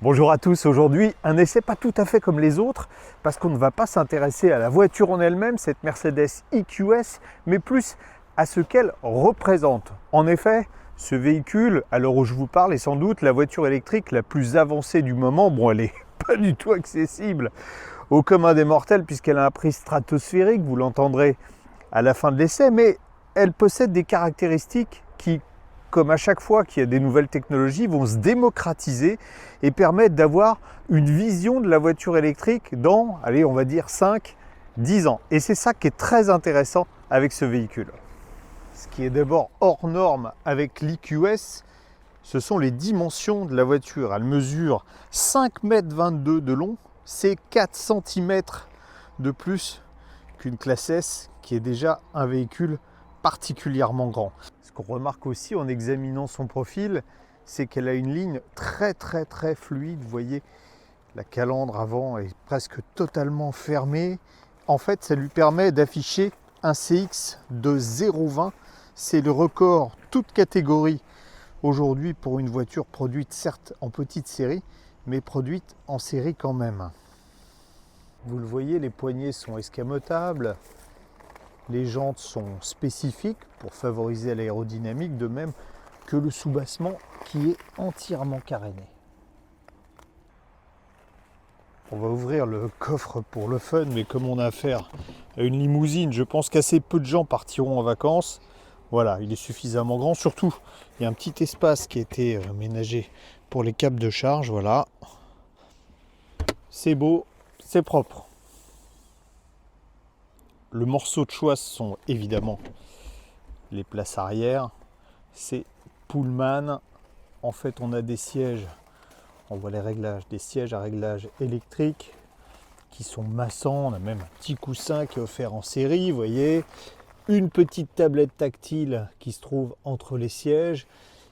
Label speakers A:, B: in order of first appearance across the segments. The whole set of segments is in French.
A: Bonjour à tous, aujourd'hui un essai pas tout à fait comme les autres parce qu'on ne va pas s'intéresser à la voiture en elle-même, cette Mercedes EQS, mais plus à ce qu'elle représente. En effet, ce véhicule, à l'heure où je vous parle, est sans doute la voiture électrique la plus avancée du moment. Bon, elle n'est pas du tout accessible au commun des mortels puisqu'elle a un prix stratosphérique, vous l'entendrez à la fin de l'essai, mais elle possède des caractéristiques qui, comme à chaque fois qu'il y a des nouvelles technologies, vont se démocratiser et permettre d'avoir une vision de la voiture électrique dans, allez, on va dire 5-10 ans. Et c'est ça qui est très intéressant avec ce véhicule. Ce qui est d'abord hors norme avec l'EQS, ce sont les dimensions de la voiture. Elle mesure 5,22 m de long, c'est 4 cm de plus qu'une classe S qui est déjà un véhicule particulièrement grand. Ce qu'on remarque aussi en examinant son profil, c'est qu'elle a une ligne très fluide. Vous voyez, la calandre avant est presque totalement fermée. En fait, ça lui permet d'afficher un CX de 0,20. C'est le record toute catégorie aujourd'hui pour une voiture produite certes en petite série, mais produite en série quand même. Vous le voyez, les poignées sont escamotables. Les jantes sont spécifiques pour favoriser l'aérodynamique, de même que le soubassement qui est entièrement caréné. On va ouvrir le coffre pour le fun, mais comme on a affaire à une limousine, je pense qu'assez peu de gens partiront en vacances. Voilà, il est suffisamment grand. Surtout, il y a un petit espace qui a été aménagé pour les câbles de charge. Voilà. C'est beau, c'est propre. Le morceau de choix sont évidemment les places arrière. C'est Pullman. En fait, on a des sièges, on voit les réglages, des sièges à réglage électrique qui sont massants. On a même un petit coussin qui est offert en série, vous voyez. Une petite tablette tactile qui se trouve entre les sièges.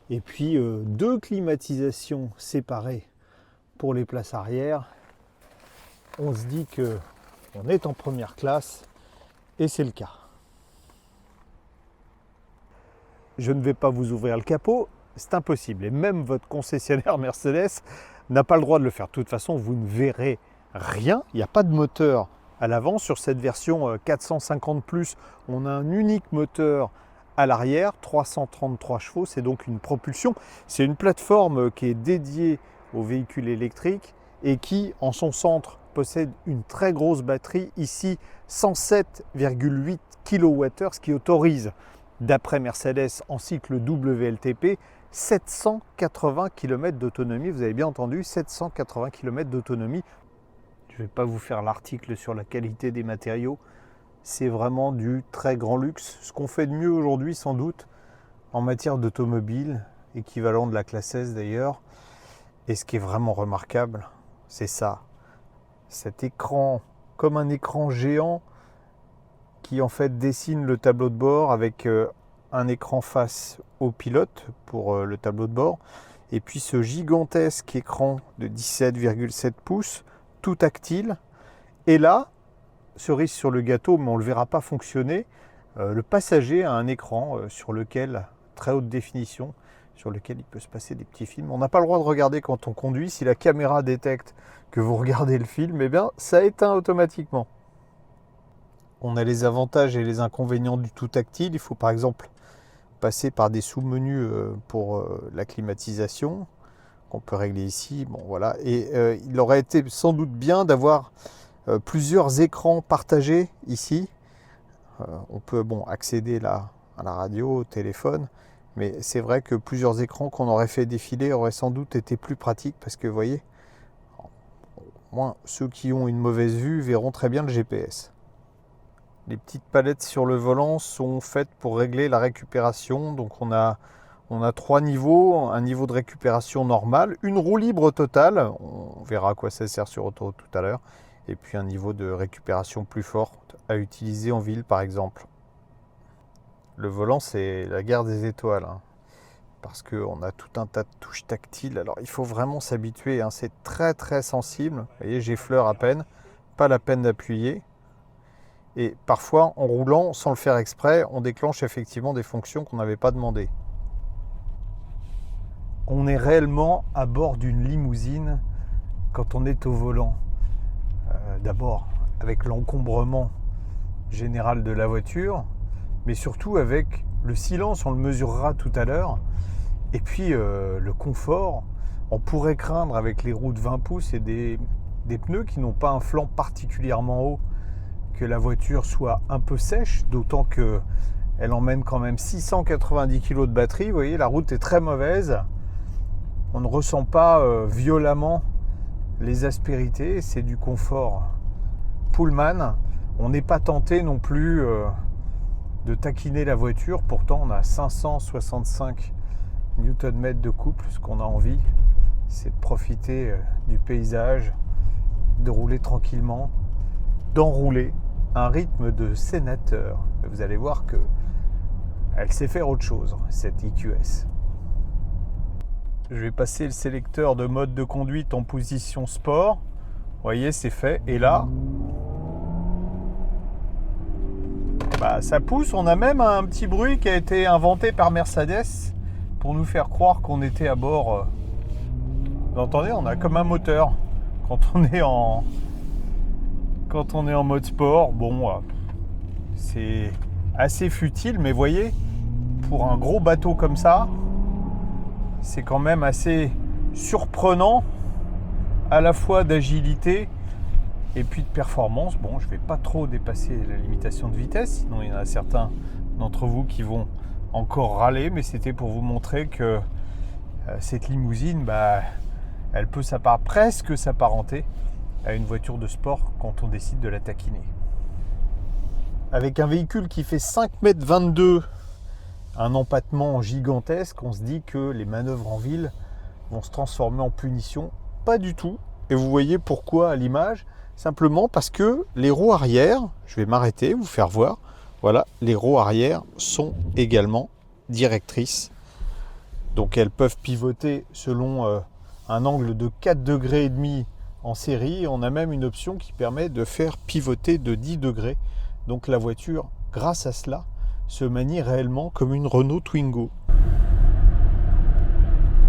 A: Et puis deux climatisations séparées pour les places arrière. On se dit qu'on est en première classe. Et c'est le cas. Je ne vais pas vous ouvrir le capot, c'est impossible. Et même votre concessionnaire Mercedes n'a pas le droit de le faire. De toute façon, vous ne verrez rien. Il n'y a pas de moteur à l'avant. Sur cette version 450+, on a un unique moteur à l'arrière, 333 chevaux. C'est donc une propulsion. C'est une plateforme qui est dédiée aux véhicules électriques et qui, en son centre, possède une très grosse batterie, ici 107,8 kWh, ce qui autorise, d'après Mercedes en cycle WLTP, 780 km d'autonomie. Vous avez bien entendu, 780 km d'autonomie. Je ne vais pas vous faire l'article sur la qualité des matériaux. C'est vraiment du très grand luxe. Ce qu'on fait de mieux aujourd'hui, sans doute, en matière d'automobile, équivalent de la classe S d'ailleurs. Et ce qui est vraiment remarquable, c'est ça. Cet écran, comme un écran géant qui en fait dessine le tableau de bord avec un écran face au pilote pour le tableau de bord, et puis ce gigantesque écran de 17,7 pouces, tout tactile. Et là, cerise sur le gâteau, mais on ne le verra pas fonctionner, le passager a un écran sur lequel, très haute définition, sur lequel il peut se passer des petits films. On n'a pas le droit de regarder quand on conduit. Si la caméra détecte que vous regardez le film, eh bien, ça éteint automatiquement. On a les avantages et les inconvénients du tout tactile. Il faut par exemple passer par des sous-menus pour la climatisation, qu'on peut régler ici. Bon, voilà. Et il aurait été sans doute bien d'avoir plusieurs écrans partagés ici. On peut accéder là à la radio, au téléphone. Mais c'est vrai que plusieurs écrans qu'on aurait fait défiler auraient sans doute été plus pratiques parce que vous voyez, au moins ceux qui ont une mauvaise vue verront très bien le GPS. Les petites palettes sur le volant sont faites pour régler la récupération. Donc on a 3 niveaux, un niveau de récupération normal, une roue libre totale, on verra à quoi ça sert sur autoroute tout à l'heure, et puis un niveau de récupération plus fort à utiliser en ville par exemple. Le volant, c'est la guerre des étoiles, hein, parce qu'on a tout un tas de touches tactiles. Alors, il faut vraiment s'habituer, hein, c'est très sensible. Vous voyez, j'effleure à peine, pas la peine d'appuyer. Et parfois, en roulant, sans le faire exprès, on déclenche effectivement des fonctions qu'on n'avait pas demandées. On est réellement à bord d'une limousine quand on est au volant, d'abord avec l'encombrement général de la voiture, mais surtout avec le silence, on le mesurera tout à l'heure, et puis le confort. On pourrait craindre avec les roues de 20 pouces et des pneus qui n'ont pas un flanc particulièrement haut que la voiture soit un peu sèche, d'autant qu'elle emmène quand même 690 kg de batterie. Vous voyez, la route est très mauvaise. On ne ressent pas violemment les aspérités, c'est du confort Pullman. On n'est pas tenté non plus de taquiner la voiture, pourtant on a 565 Nm de couple. Ce qu'on a envie, c'est de profiter du paysage, de rouler tranquillement, d'enrouler un rythme de sénateur. Vous allez voir que elle sait faire autre chose, cette EQS. Je vais passer le sélecteur de mode de conduite en position sport. Vous voyez, c'est fait. Et là, ça pousse. On a même un petit bruit qui a été inventé par Mercedes pour nous faire croire qu'on était à bord. Vous entendez, on a comme un moteur quand on est en mode sport. Bon, c'est assez futile, mais voyez, pour un gros bateau comme ça, c'est quand même assez surprenant, à la fois d'agilité et puis de performance. Bon, je ne vais pas trop dépasser la limitation de vitesse, sinon il y en a certains d'entre vous qui vont encore râler, mais c'était pour vous montrer que cette limousine, elle peut presque s'apparenter à une voiture de sport quand on décide de la taquiner. Avec un véhicule qui fait 5,22 m, un empattement gigantesque, on se dit que les manœuvres en ville vont se transformer en punition. Pas du tout. Et vous voyez pourquoi à l'image. Simplement parce que les roues arrière, je vais m'arrêter, vous faire voir, voilà, les roues arrière sont également directrices. Donc elles peuvent pivoter selon un angle de 4,5 degrés en série. On a même une option qui permet de faire pivoter de 10 degrés. Donc la voiture, grâce à cela, se manie réellement comme une Renault Twingo.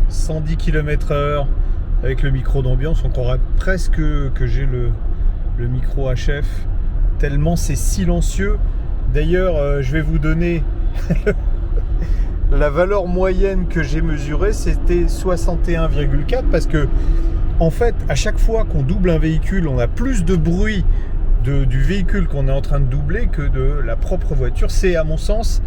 A: 110 km/h avec le micro d'ambiance. On croirait presque que j'ai le micro HF, tellement c'est silencieux. D'ailleurs, je vais vous donner la valeur moyenne que j'ai mesurée, c'était 61,4, parce que en fait, à chaque fois qu'on double un véhicule, on a plus de bruit du véhicule qu'on est en train de doubler que de la propre voiture. C'est à mon sens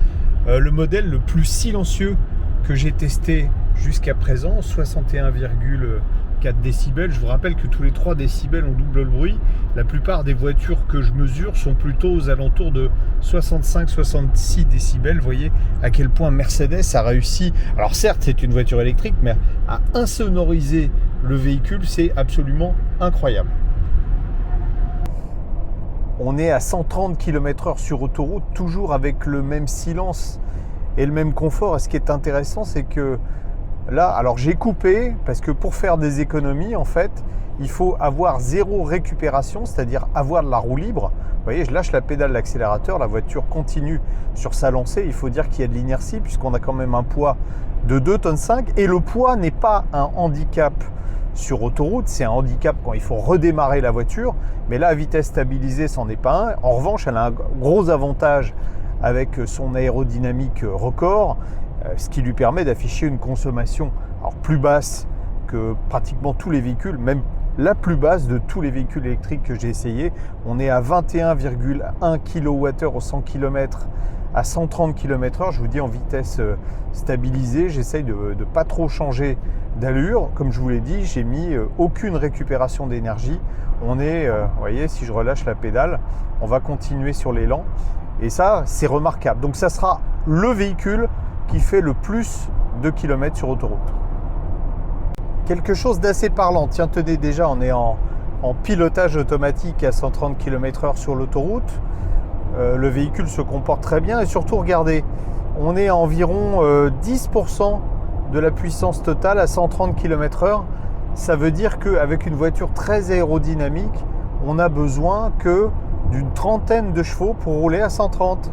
A: le modèle le plus silencieux que j'ai testé jusqu'à présent, 61,4 décibels. Je vous rappelle que tous les 3 décibels on double le bruit. La plupart des voitures que je mesure sont plutôt aux alentours de 65-66 décibels. Vous voyez à quel point Mercedes a réussi, alors certes c'est une voiture électrique, mais à insonoriser le véhicule, c'est absolument incroyable. On est à 130 km/h sur autoroute, toujours avec le même silence et le même confort. Et ce qui est intéressant, c'est que là, alors j'ai coupé, parce que pour faire des économies, en fait, il faut avoir 0 récupération, c'est-à-dire avoir de la roue libre. Vous voyez, je lâche la pédale d'accélérateur, la voiture continue sur sa lancée. Il faut dire qu'il y a de l'inertie, puisqu'on a quand même un poids de 2,5 tonnes. Et le poids n'est pas un handicap sur autoroute, c'est un handicap quand il faut redémarrer la voiture, mais là à vitesse stabilisée c'en est pas un. En revanche, elle a un gros avantage avec son aérodynamique record, ce qui lui permet d'afficher une consommation plus basse que pratiquement tous les véhicules, même la plus basse de tous les véhicules électriques que j'ai essayé. On est à 21,1 kWh au 100 km à 130 km/h. Je vous dis en vitesse stabilisée, j'essaye de ne pas trop changer d'allure. Comme je vous l'ai dit, j'ai mis aucune récupération d'énergie. On est, vous voyez, si je relâche la pédale, on va continuer sur l'élan. Et ça, c'est remarquable. Donc ça sera le véhicule qui fait le plus de kilomètres sur autoroute. Quelque chose d'assez parlant. Tiens, tenez, déjà, on est en pilotage automatique à 130 km/h sur l'autoroute. Le véhicule se comporte très bien et surtout, regardez, on est à environ 10% de la puissance totale à 130 km/h. Ça veut dire qu'avec une voiture très aérodynamique, on n'a besoin que d'une trentaine de chevaux pour rouler à 130.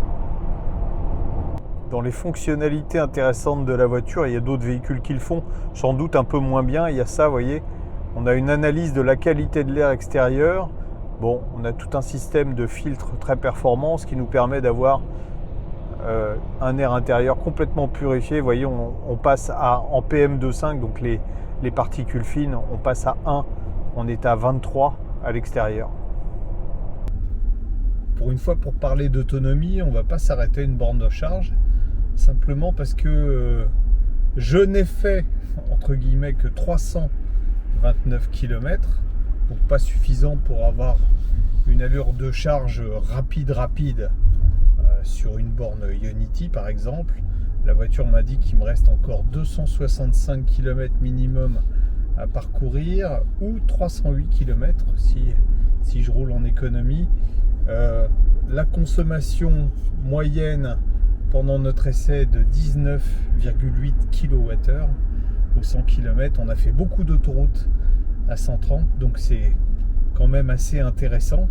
A: Dans les fonctionnalités intéressantes de la voiture, il y a d'autres véhicules qui le font, sans doute un peu moins bien. Il y a ça, vous voyez, On a une analyse de la qualité de l'air extérieur. Bon, on a tout un système de filtres très performant, ce qui nous permet d'avoir un air intérieur complètement purifié. Vous voyez, on passe en PM2,5, donc les particules fines, on passe à 1, on est à 23 à l'extérieur. Pour une fois, pour parler d'autonomie, on ne va pas s'arrêter à une borne de charge, simplement parce que je n'ai fait, entre guillemets, que 329 km, donc pas suffisant pour avoir une allure de charge rapide sur une borne Ionity par exemple. La voiture m'a dit qu'il me reste encore 265 km minimum à parcourir, ou 308 km si je roule en économie. La consommation moyenne pendant notre essai est de 19,8 kWh au 100 km. On a fait beaucoup d'autoroutes à 130, donc c'est quand même assez intéressant.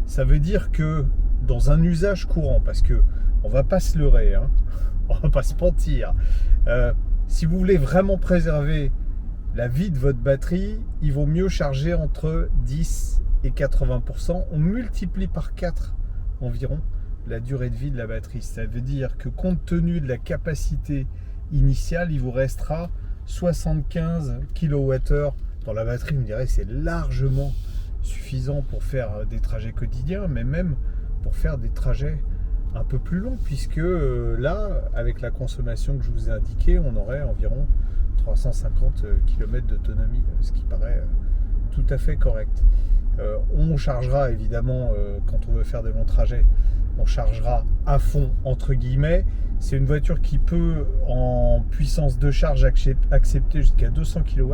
A: Ça veut dire que dans un usage courant, parce que on va pas se leurrer, hein, on va pas se mentir, si vous voulez vraiment préserver la vie de votre batterie, il vaut mieux charger entre 10 et 80%. On multiplie par 4 environ la durée de vie de la batterie. Ça veut dire que compte tenu de la capacité initiale, il vous restera 75 kWh dans la batterie. Vous me direz, c'est largement suffisant pour faire des trajets quotidiens, mais même pour faire des trajets un peu plus longs, puisque là, avec la consommation que je vous ai indiquée, on aurait environ 350 km d'autonomie, ce qui paraît tout à fait correct. On chargera évidemment, quand on veut faire des longs trajets, on chargera à fond entre guillemets. C'est une voiture qui peut, en puissance de charge, accepter jusqu'à 200 kW.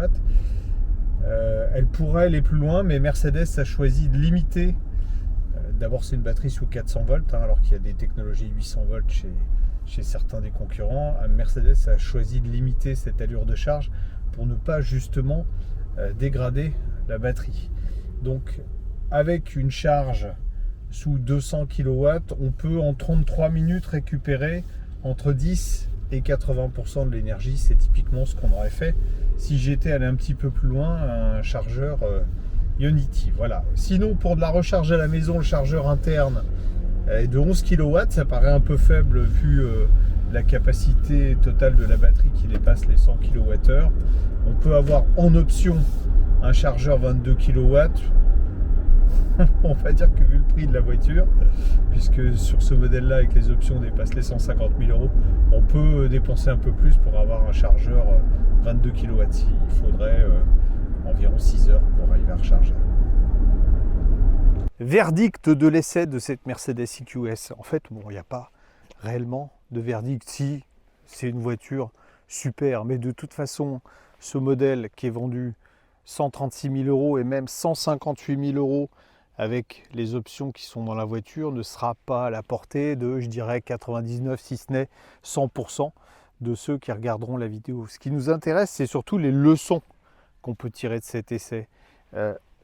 A: Elle pourrait aller plus loin, mais Mercedes a choisi de limiter. D'abord, c'est une batterie sous 400 volts, hein, alors qu'il y a des technologies 800 volts chez certains des concurrents. Mercedes a choisi de limiter cette allure de charge pour ne pas justement dégrader la batterie. Donc, avec une charge sous 200 kW, on peut en 33 minutes récupérer entre 10 et 80% de l'énergie. C'est typiquement ce qu'on aurait fait si j'étais allé un petit peu plus loin, un chargeur Ionity. Voilà. Sinon, pour de la recharge à la maison, le chargeur interne est de 11 kW. Ça paraît un peu faible vu la capacité totale de la batterie qui dépasse les 100 kWh. On peut avoir en option un chargeur 22 kW. On va dire que vu le prix de la voiture, puisque sur ce modèle-là, avec les options dépassent les 150 000 €, on peut dépenser un peu plus pour avoir un chargeur 22 kW. Il faudrait environ 6 heures pour arriver à recharger. Verdict de l'essai de cette Mercedes EQS. En fait, bon, il n'y a pas réellement de verdict. Si, c'est une voiture super, mais de toute façon, ce modèle qui est vendu 136 000 € et même 158 000 € avec les options qui sont dans la voiture ne sera pas à la portée de, je dirais, 99, si ce n'est 100% de ceux qui regarderont la vidéo. Ce qui nous intéresse, c'est surtout les leçons qu'on peut tirer de cet essai.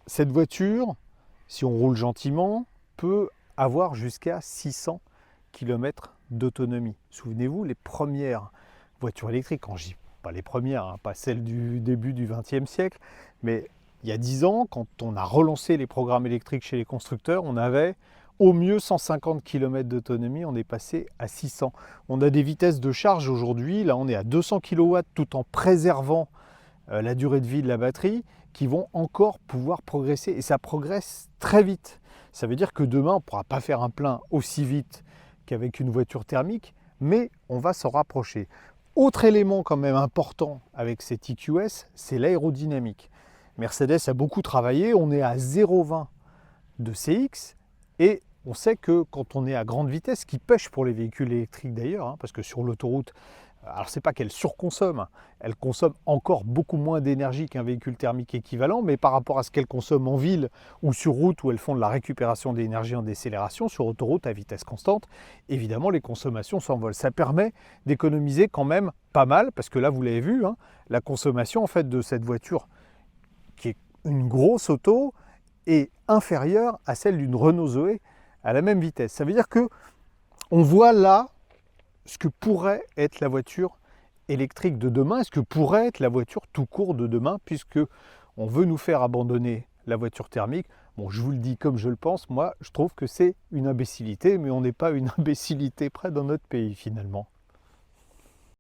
A: Cette voiture, si on roule gentiment, peut avoir jusqu'à 600 km d'autonomie. Souvenez-vous, les premières voitures électriques, quand je dis pas les premières, hein, pas celles du début du XXe siècle, mais il y a 10 ans, quand on a relancé les programmes électriques chez les constructeurs, on avait au mieux 150 km d'autonomie, on est passé à 600. On a des vitesses de charge aujourd'hui, là on est à 200 kW tout en préservant la durée de vie de la batterie, qui vont encore pouvoir progresser, et ça progresse très vite. Ça veut dire que demain, on ne pourra pas faire un plein aussi vite qu'avec une voiture thermique, mais on va s'en rapprocher. Autre élément quand même important avec cette EQS, c'est l'aérodynamique. Mercedes a beaucoup travaillé, on est à 0,20 de CX, et on sait que quand on est à grande vitesse, ce qui pêche pour les véhicules électriques d'ailleurs, hein, parce que sur l'autoroute, alors c'est pas qu'elle surconsomme, elle consomme encore beaucoup moins d'énergie qu'un véhicule thermique équivalent, mais par rapport à ce qu'elle consomme en ville ou sur route où elles font de la récupération d'énergie en décélération, sur autoroute à vitesse constante, évidemment les consommations s'envolent. Ça permet d'économiser quand même pas mal, parce que là vous l'avez vu, hein, la consommation en fait de cette voiture, qui est une grosse auto, est inférieure à celle d'une Renault Zoé à la même vitesse. Ça veut dire que on voit là ce que pourrait être la voiture électrique de demain, ce que pourrait être la voiture tout court de demain, puisque on veut nous faire abandonner la voiture thermique. Bon, je vous le dis comme je le pense, moi je trouve que c'est une imbécilité, mais on n'est pas une imbécilité près dans notre pays finalement.